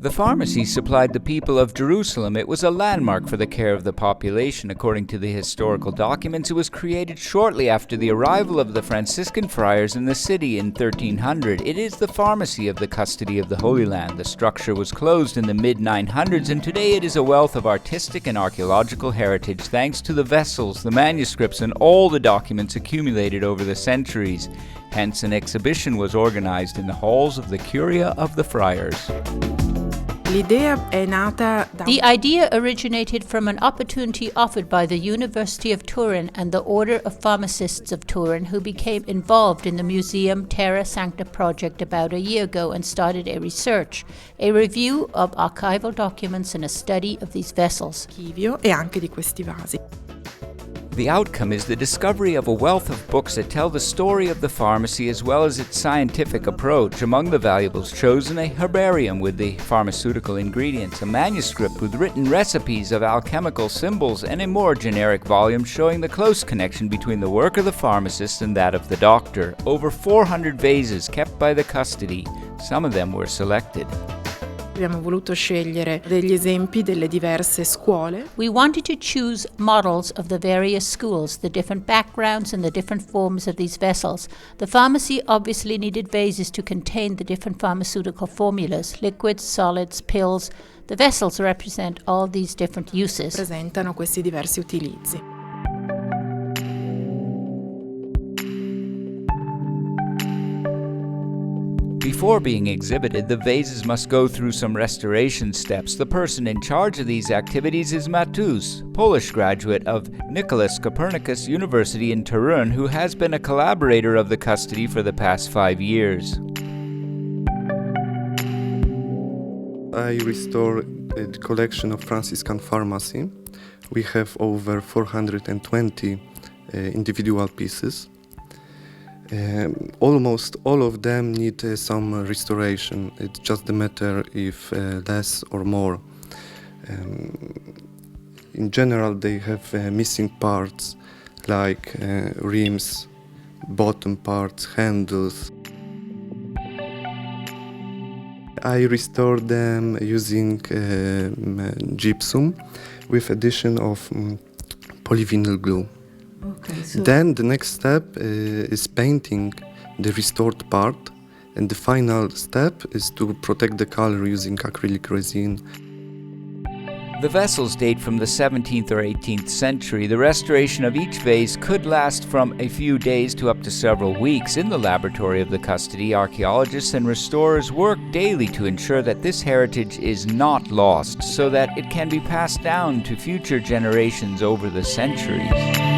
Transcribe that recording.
The pharmacy supplied the people of Jerusalem. It was a landmark for the care of the population. According to the historical documents, it was created shortly after the arrival of the Franciscan friars in the city in 1300. It is the pharmacy of the custody of the Holy Land. The structure was closed in the mid-900s, and today it is a wealth of artistic and archaeological heritage thanks to the vessels, the manuscripts, and all the documents accumulated over the centuries. Hence, an exhibition was organized in the halls of the Curia of the Friars. The idea originated from an opportunity offered by the University of Turin and the Order of Pharmacists of Turin, who became involved in the Museum Terra Sancta project about a year ago and started a research, a review of archival documents and a study of these vessels. The outcome is the discovery of a wealth of books that tell the story of the pharmacy as well as its scientific approach. Among the valuables chosen, a herbarium with the pharmaceutical ingredients, a manuscript with written recipes of alchemical symbols, and a more generic volume showing the close connection between the work of the pharmacist and that of the doctor. Over 400 vases kept by the custody. Some of them were selected. Abbiamo voluto scegliere degli esempi delle diverse scuole. We wanted to choose models of the various schools, the different backgrounds and the different forms of these vessels. The pharmacy obviously needed vases to contain the different pharmaceutical formulas, liquids, solids, pills. The vessels represent all these different uses. Presentano questi diversi utilizzi. Before being exhibited, the vases must go through some restoration steps. The person in charge of these activities is Mateusz, Polish graduate of Nicholas Copernicus University in Turin, who has been a collaborator of the custody for the past 5 years. I restore the collection of Franciscan pharmacy. We have over 420 individual pieces. Almost all of them need some restoration. It's just a matter if less or more. In general, they have missing parts like rims, bottom parts, handles. I restore them using gypsum with addition of polyvinyl glue. Okay, so Then the next step is painting the restored part, and the final step is to protect the color using acrylic resin. The vessels date from the 17th or 18th century. The restoration of each vase could last from a few days to up to several weeks. In the laboratory of the custody, archaeologists and restorers work daily to ensure that this heritage is not lost, so that it can be passed down to future generations over the centuries.